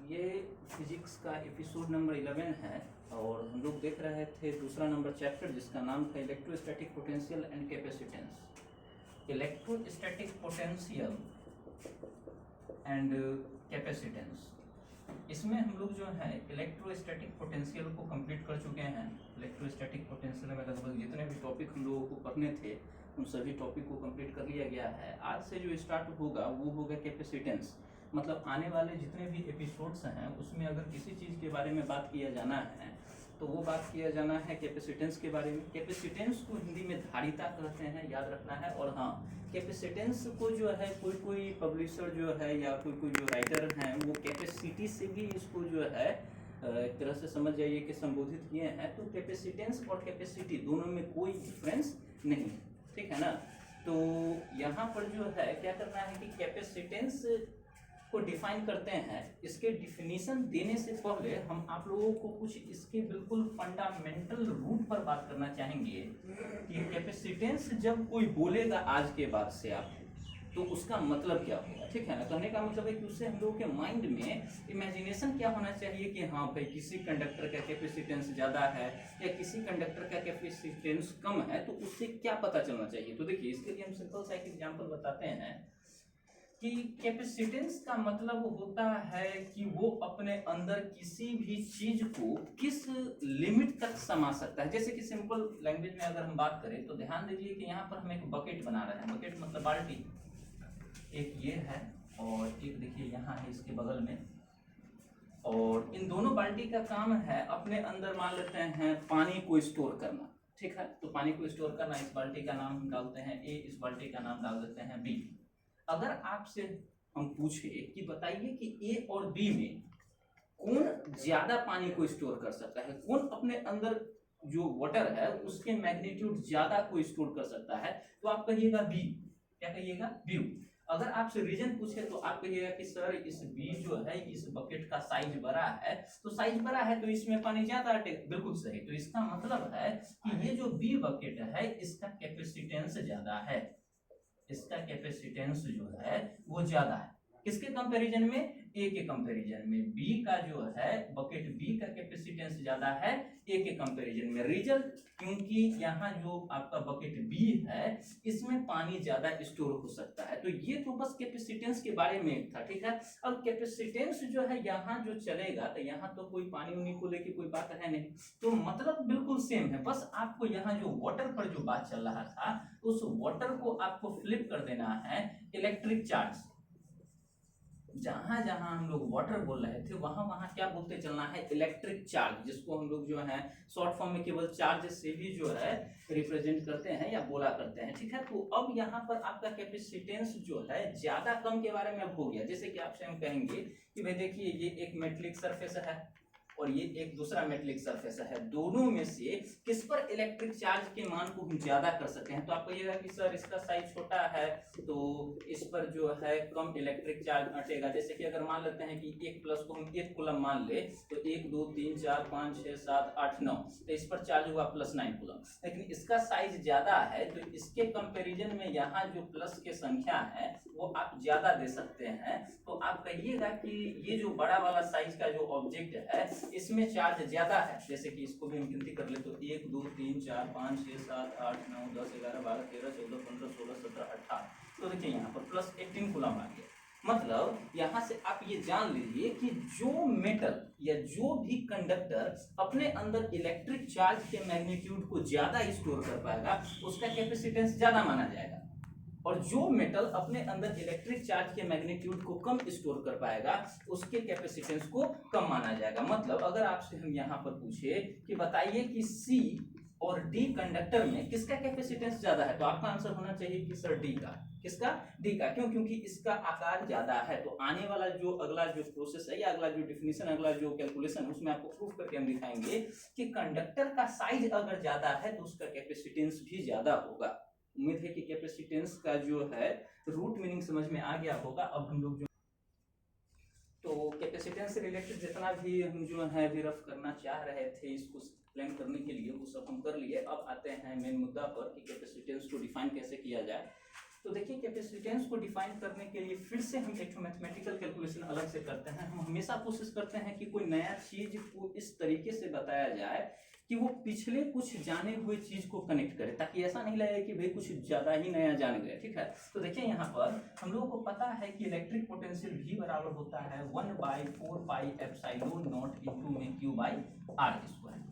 ये फिजिक्स का episode number 11 है और हम लोग देख रहे थे दूसरा नंबर चैप्टर जिसका नाम था electrostatic potential and capacitance. Electrostatic potential and capacitance, इसमें हम लोग जो है इलेक्ट्रोस्टैटिक पोटेंशियल को कंप्लीट कर चुके हैं। इलेक्ट्रोस्टैटिक पोटेंशियल में लगभग जितने भी टॉपिक हम लोगों को पढ़ने थे उन सभी टॉपिक को कंप्लीट कर लिया गया है। आज से जो स्टार्ट होगा वो होगा कैपेसिटेंस। मतलब आने वाले जितने भी एपिसोड्स हैं उसमें अगर किसी चीज़ के बारे में बात किया जाना है तो वो बात किया जाना है कैपेसिटेंस के बारे में। कैपेसिटेंस को हिंदी में धारिता कहते हैं, याद रखना है। और हाँ, कैपेसिटेंस को जो है कोई पब्लिशर जो है या कोई जो राइटर हैं वो कैपेसिटी से भी इसको जो है एक तरह से समझ जाइए कि संबोधित किए हैं। तो कैपेसिटेंस और कैपेसिटी दोनों में कोई डिफरेंस नहीं, ठीक है ना। तो यहाँ पर जो है क्या करना है कि कैपेसिटेंस को डिफाइन करते हैं। इसके डिफिनीशन देने से पहले हम आप लोगों को कुछ इसके बिल्कुल फंडामेंटल रूट पर बात करना चाहेंगे कि कैपेसिटेंस जब कोई बोलेगा आज के बाद से आप तो उसका मतलब क्या होगा, ठीक है ना। कहने का मतलब है कि उससे हम लोगों के माइंड में इमेजिनेशन क्या होना चाहिए कि हाँ भाई किसी कंडक्टर का कैपेसिटेंस ज़्यादा है या किसी कंडक्टर का कैपेसिटेंस कम है, तो उससे क्या पता चलना चाहिए। तो देखिए इसके लिए हम सिंपल सा एक एग्जाम्पल बताते हैं कि कैपेसिटेंस का मतलब होता है कि वो अपने अंदर किसी भी चीज को किस लिमिट तक समा सकता है। जैसे कि सिंपल लैंग्वेज में अगर हम बात करें तो ध्यान दीजिए कि यहाँ पर हम एक बकेट बना रहे हैं। बकेट मतलब बाल्टी, एक ये है और एक देखिए यहाँ है इसके बगल में। और इन दोनों बाल्टी का काम है अपने अंदर मान लेते हैं पानी को स्टोर करना, ठीक है। तो पानी को स्टोर करना, इस बाल्टी का नाम हम डालते हैं ए, इस बाल्टी का नाम डाल देते हैं बी। अगर आपसे हम पूछे कि बताइए कि ए और बी में कौन ज्यादा पानी को स्टोर कर सकता है, कौन अपने अंदर जो वाटर है उसके मैग्नीट्यूड ज्यादा को स्टोर कर सकता है, तो आप कहिएगा बी। क्या कहिएगा? बी। अगर आपसे रीजन पूछे तो आप कहिएगा कि सर इस बी जो है इस बकेट का साइज बड़ा है, तो साइज बड़ा है तो इसमें पानी ज्यादा अटेगा। बिल्कुल सही। तो इसका मतलब है कि ये जो बी बकेट है इसका कैपेसिटेंस ज्यादा है, इसका कैपेसिटेंस जो है वो ज्यादा है। किसके कंपैरिजन में? ए के कंपैरिजन में। बी का जो है बकेट बी का कैपेसिटेंस ज्यादा है ए के कंपैरिजन में। रीजन क्योंकि यहाँ जो आपका बकेट बी है इसमें पानी ज्यादा स्टोर हो सकता है। तो ये तो बस कैपेसिटेंस के बारे में था, ठीक है। अब कैपेसिटेंस जो है यहाँ जो चलेगा तो यहाँ तो कोई पानी उनी को लेके कोई बात है नहीं, तो मतलब बिल्कुल सेम है। बस आपको यहाँ जो वाटर पर जो बात चल रहा था उस वाटर को आपको फ्लिप कर देना है इलेक्ट्रिक चार्ज। जहां जहां हम लोग वाटर बोल रहे थे वहां वहां क्या बोलते चलना है? इलेक्ट्रिक चार्ज, जिसको हम लोग जो है शॉर्ट फॉर्म में केवल चार्ज से भी जो है रिप्रेजेंट करते हैं या बोला करते हैं, ठीक है। तो अब यहाँ पर आपका कैपेसिटेंस जो है ज्यादा कम के बारे में अब हो गया। जैसे कि आपसे हम कहेंगे कि भाई देखिए ये एक मेटेलिक सरफेस है और ये एक दूसरा मेटेलिक सरफेस है, दोनों में से किस पर इलेक्ट्रिक चार्ज के मान को हम ज्यादा कर सकते हैं। तो आप कहिएगा कि सर इसका साइज छोटा है तो इस पर जो है कम इलेक्ट्रिक चार्ज अटेगा। जैसे कि अगर मान लेते हैं कि 1 प्लस को हम 1 कूलम मान ले तो 1 2 3 4 5 6 7 8 9, तो इस पर चार्ज हुआ +9 कूलम। लेकिन इसका साइज ज्यादा है तो इसके कंपेरिजन में यहाँ जो प्लस के संख्या है वो आप ज्यादा दे सकते हैं। तो आप कहिएगा कि ये जो बड़ा वाला साइज का जो ऑब्जेक्ट है इसमें चार्ज ज्यादा है। जैसे कि इसको भी हम गिनती कर ले तो 1 2 3 4 5 6 7 8 9 10 11 12 13 14 15 16 17 18, तो देखिए यहाँ पर +18 कूलम आ गया। मतलब यहाँ से आप ये जान लीजिए कि जो मेटल या जो भी कंडक्टर अपने अंदर इलेक्ट्रिक चार्ज के मैग्नीट्यूड को ज्यादा स्टोर कर पाएगा उसका कैपेसिटेंस ज्यादा माना जाएगा, और जो मेटल अपने अंदर इलेक्ट्रिक चार्ज के मैग्नीट्यूड को कम स्टोर कर पाएगा उसके कैपेसिटेंस को कम माना जाएगा। मतलब अगर आपसे हम यहाँ पर पूछे कि बताइए कि सी और डी कंडक्टर में किसका कैपेसिटेंस ज्यादा है, तो आपका आंसर होना चाहिए कि सर डी का। किसका? डी का। क्यों? क्योंकि इसका आकार ज्यादा है। तो आने वाला जो अगला जो प्रोसेस है या अगला जो डिफिनीशन, अगला जो कैलकुलेशन उसमें आपको प्रूफ करके हम दिखाएंगे कि कंडक्टर का साइज अगर ज्यादा है तो उसका कैपेसिटेंस भी ज्यादा होगा। उम्मीद है कि कैपेसिटेंस का जो है रूट मीनिंग समझ में आ गया होगा। अब हम लोग जो तो कैपेसिटेंस से रिलेटेड जितना भी हम जो है अभी रफ करना चाह रहे थे इसको एक्सप्लेन करने के लिए वो सब हम कर लिए। अब आते हैं मेन मुद्दा पर कि कैपेसिटेंस को डिफाइन कैसे किया जाए। तो देखिए कैपेसिटेंस को डिफाइन करने के लिए फिर से हम एक मैथमेटिकल कैलकुलेशन अलग से करते हैं। हम हमेशा कोशिश करते हैं कि कोई नया चीज को इस तरीके से बताया जाए कि वो पिछले कुछ जाने हुए चीज को कनेक्ट करे, ताकि ऐसा नहीं लगे कि भाई कुछ ज्यादा ही नया जान गए। ठीक है, तो देखिए यहाँ पर हम लोगों को पता है कि इलेक्ट्रिक पोटेंशियल V बराबर होता है 1/4 पाई एप्सिलॉन नॉट इंटू में Q बाई आर स्क्वायर।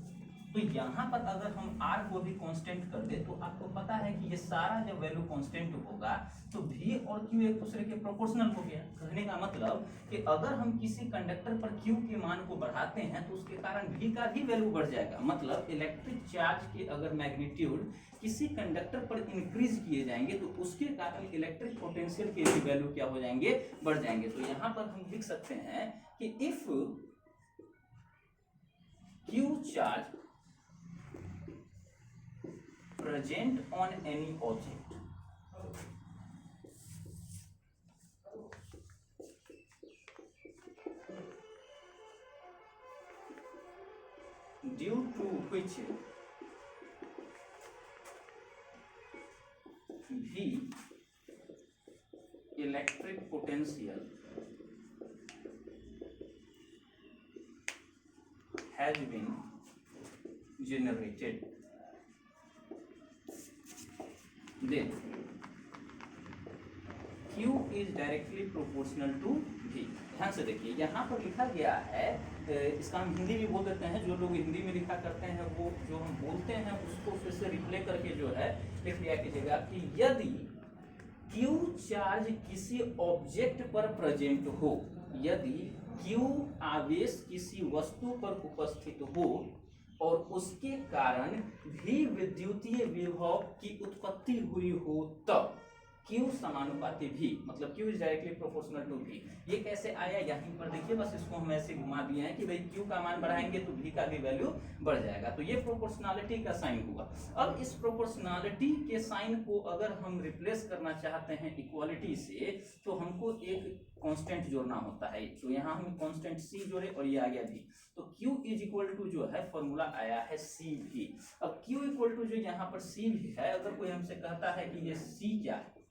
तो यहाँ पर अगर हम R को भी कांस्टेंट कर दे तो आपको पता है कि ये सारा जब वैल्यू कांस्टेंट होगा तो V और Q एक दूसरे के प्रोपोर्शनल हो गया। कहने का मतलब कि अगर हम किसी कंडक्टर पर Q के मान को बढ़ाते हैं तो उसके कारण V का भी वैल्यू बढ़ जाएगा। मतलब इलेक्ट्रिक चार्ज के अगर मैग्नीट्यूड किसी कंडक्टर पर इंक्रीज किए जाएंगे तो उसके कारण इलेक्ट्रिक पोटेंशियल के भी वैल्यू क्या हो जाएंगे, बढ़ जाएंगे। तो यहाँ पर हम लिख सकते हैं कि if Q charge present on any object due to which V electric potential has been generated, then Q is directly proportional to V। ध्यान से देखिए यहाँ पर लिखा गया है, इसका हम हिंदी भी बोल देते हैं। जो लोग हिंदी में लिखा करते हैं वो जो हम बोलते हैं उसको फिर से रिप्ले करके जो है लिख लिया कीजिएगा कि यदि Q चार्ज किसी ऑब्जेक्ट पर प्रेजेंट हो, यदि Q आवेश किसी वस्तु पर उपस्थित हो और उसके कारण भी विद्युतीय विभव की उत्पत्ति हुई हो तब Q समानुपाती V, मतलब Q is directly proportional to V। ये कैसे आया यहीं पर देखिए, बस इसको हम ऐसे घुमा दिए हैं कि भाई Q का मान बढ़ाएंगे तो V का भी वैल्यू बढ़ जाएगा। तो ये प्रोपोर्शनलिटी का साइन हुआ। अब इस प्रोपोर्शनलिटी के साइन को अगर हम रिप्लेस करना चाहते हैं इक्वालिटी से तो हमको एक कांस्टेंट जोड़ना होता है। तो यहाँ हम कांस्टेंट C जोड़े और ये आ गया V। तो Q इज इक्वल टू जो है फॉर्मूला आया है CV। अब Q इक्वल टू जो यहाँ पर CV है, अगर कोई हमसे कहता है कि ये C क्या है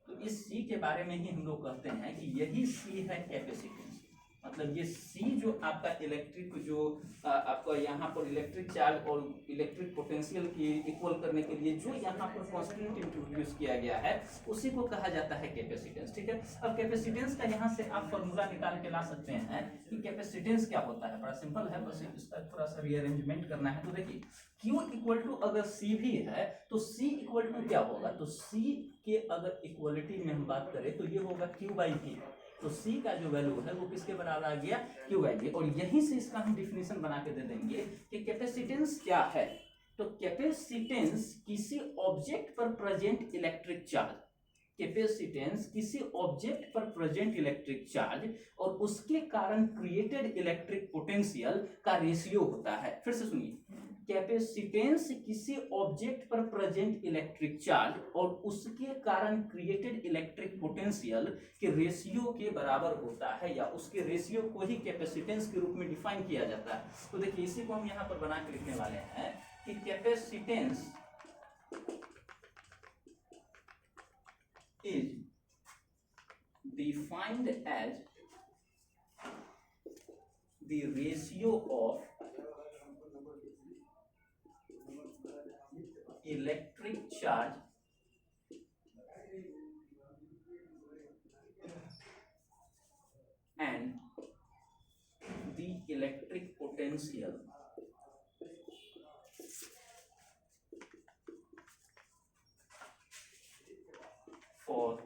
तो इस C के बारे में ही हम लोग कहते हैं कि यही C है कैपेसिटेंस। मतलब ये C जो आपका इलेक्ट्रिक जो आपका यहाँ पर इलेक्ट्रिक चार्ज और इलेक्ट्रिक पोटेंशियल की इक्वल करने के लिए जो यहाँ पर कांस्टेंट इंट्रोड्यूस किया गया है उसी को कहा जाता है कैपेसिटेंस। ठीक है, अब कैपेसिटेंस का यहाँ से आप फॉर्मूला निकाल के ला सकते हैं कि कैपेसिटेंस क्या होता है। बड़ा सिंपल है, बस इसका थोड़ा सा रीअरेंजमेंट करना है। तो देखिए Q इक्वल टू अगर C भी है तो C इक्वल टू क्या होगा, तो C के अगर इक्वलिटी में हम बात करें तो ये होगा Q बाई V। तो C का जो वैल्यू है वो किसके बराबर आ गया, Q बाई V। और यहीं से इसका हम डिफिनेशन बना के दे देंगे कि कैपेसिटेंस क्या है। तो कैपेसिटेंस किसी ऑब्जेक्ट पर प्रेजेंट इलेक्ट्रिक चार्ज, कैपेसिटेंस किसी ऑब्जेक्ट पर प्रेजेंट इलेक्ट्रिक चार्ज और उसके कारण क्रिएटेड इलेक्ट्रिक पोटेंशियल का रेशियो होता है। फिर से सुनिए, कैपेसिटेंस किसी ऑब्जेक्ट पर प्रेजेंट इलेक्ट्रिक चार्ज और उसके कारण क्रिएटेड इलेक्ट्रिक पोटेंशियल के रेशियो के बराबर होता है, या उसके रेशियो को ही कैपेसिटेंस के रूप में डिफाइन किया जाता है। तो देखिए इसी को हम यहाँ पर बना के लिखने वाले हैं कि capacitance is defined as the ratio of electric charge and the electric potential for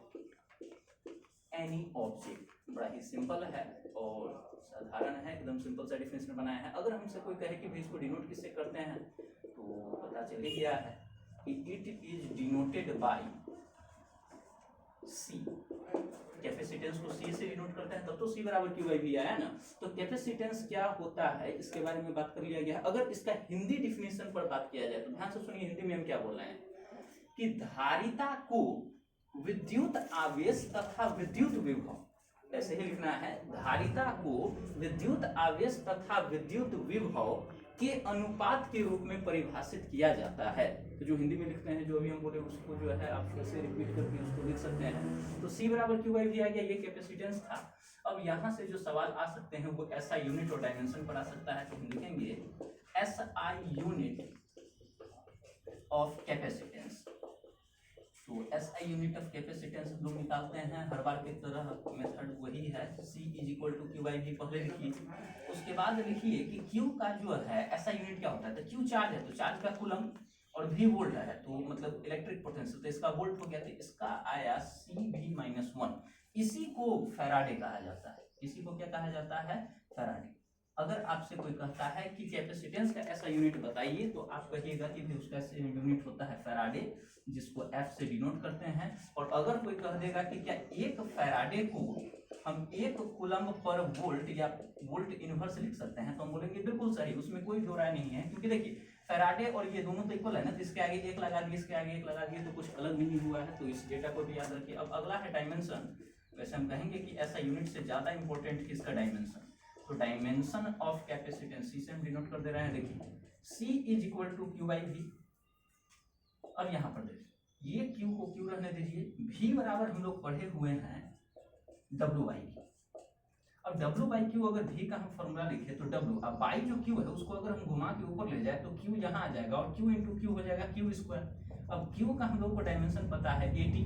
any object। बड़ा ही सिंपल है और साधारण है, एकदम सिंपल सा डिफिनेशन बनाया है। अगर हमसे कोई कहे कि भाई इसको डिनोट किससे करते हैं तो पता चल ही गया है कि it is denoted by C। Capacitance को C से डिनोट करते हैं तब तो C बराबर Q बाई V आया ना। तो कैपेसिटेंस क्या होता है इसके बारे में बात कर लिया गया। अगर इसका हिंदी डिफिनेशन पर बात किया जाए तो ध्यान से सुनिए हिंदी में हम क्या बोल रहे हैं कि धारिता को विद्युत आवेश तथा विद्युत विभव, ऐसे ही लिखना है, धारिता को विद्युत आवेश तथा विद्युत विभव के अनुपात के रूप में परिभाषित किया जाता है। तो जो हिंदी में लिखते हैं, जो अभी हम बोले, उसको जो है आप फिर से रिपीट करके उसको लिख सकते हैं। तो C बराबर क्यू बाई वी आ गया, ये कैपेसिटेंस था। अब यहाँ से जो सवाल आ सकते हैं वो SI यूनिट और डायमेंशन पर आ सकता है। तो हम लिखेंगे SI यूनिट ऑफ कैपेसिटेंस। तो SI यूनिट ऑफ कैपेसिटेंस हम लोग निकालते हैं, हर बार की तरह मेथड वही है। C is equal to Q by V पहले लिखिए, उसके बाद लिखिए कि Q का जो है SI यूनिट क्या होता है। तो Q चार्ज है, तो चार्ज का कूलम, और V वोल्ट है, तो मतलब इलेक्ट्रिक पोटेंशियल, तो इसका वोल्ट हो गया, तो इसका आया CV-1। इसी को फैराडे कहा जाता है। इसी को क्या कहा जाता है? फैराडे। अगर आपसे कोई कहता है कि कैपेसिटेंस का ऐसा यूनिट बताइए, तो आप कहिएगा कि उसका यूनिट होता है फैराडे, जिसको F से डिनोट करते हैं। और अगर कोई कह देगा कि क्या एक फैराडे को हम 1 कूलम पर वोल्ट या वोल्ट इनवर्स लिख सकते हैं, तो हम बोलेंगे बिल्कुल सही, उसमें कोई दो राय नहीं है। क्योंकि देखिए फैराडे और ये दोनों तो इक्वल है ना, तो इसके आगे 1 लगा दिए, इसके आगे 1 लगा दिए, तो कुछ अलग नहीं हुआ है। तो इस डेटा को भी याद रखिए। अब अगला है डायमेंशन। वैसे हम कहेंगे कि ऐसा यूनिट से ज्यादा इंपॉर्टेंट किसका डायमेंशन। तो डायमेंशन ऑफ कैपेसिटेंस C से हम डिनोट कर दे रहे हैं। देखिए C is equal to Q by V. अब यहाँ पर देखिए ये Q को Q रहने दीजिए, V बराबर हम लोग पढ़े हुए हैं W बाई Q। अब W बाई Q अगर V का हम फॉर्मूला लिखे तो W, अब बाई जो Q है उसको अगर हम घुमा के ऊपर ले जाए तो Q यहाँ आ जाएगा और Q इंटू Q हो जाएगा Q स्क्वायर। अब Q का हम लोग को डायमेंशन पता है 80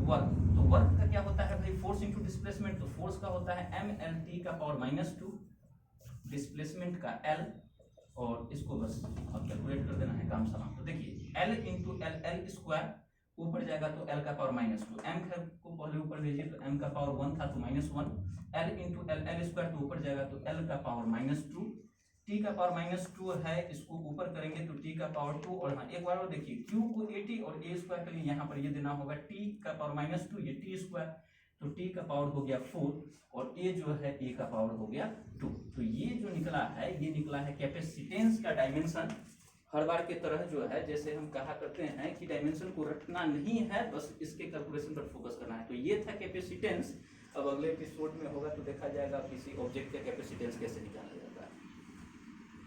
वर्क। तो वर्क का क्या होता है भाई? Force into displacement. तो फोर्स का होता है mLT का पावर -2, डिस्प्लेसमेंट का L, और इसको बस अब कैलकुलेट कर देना है, काम समाप्त। तो देखिए L इंटू L स्क्वायर, ऊपर जाएगा तो L का पावर -2, M को पहले ऊपर भेजिए तो M का पावर 1 था तो -1, L इंटू L स्क्वायर तो ऊपर जाएगा तो L का पावर -2, T का पावर -2 है, इसको ऊपर करेंगे तो T का पावर 2। और हाँ एक बार और देखिए Q को 80 और A स्क्वायर के लिए यहाँ पर ये देना होगा T का पावर -2, ये T स्क्वायर, तो T का पावर हो गया 4 और A जो है A का पावर हो गया 2। तो ये जो निकला है, ये निकला है कैपेसिटेंस का डायमेंशन। हर बार की तरह जो है, जैसे हम कहा करते हैं कि डायमेंशन को रटना नहीं है, बस इसके कैलकुलेशन पर फोकस करना है। तो ये था कैपेसिटेंस। अब अगले एपिसोड में होगा तो देखा जाएगा किसी ऑब्जेक्ट का कैपेसिटेंस कैसे निकाला जाता है।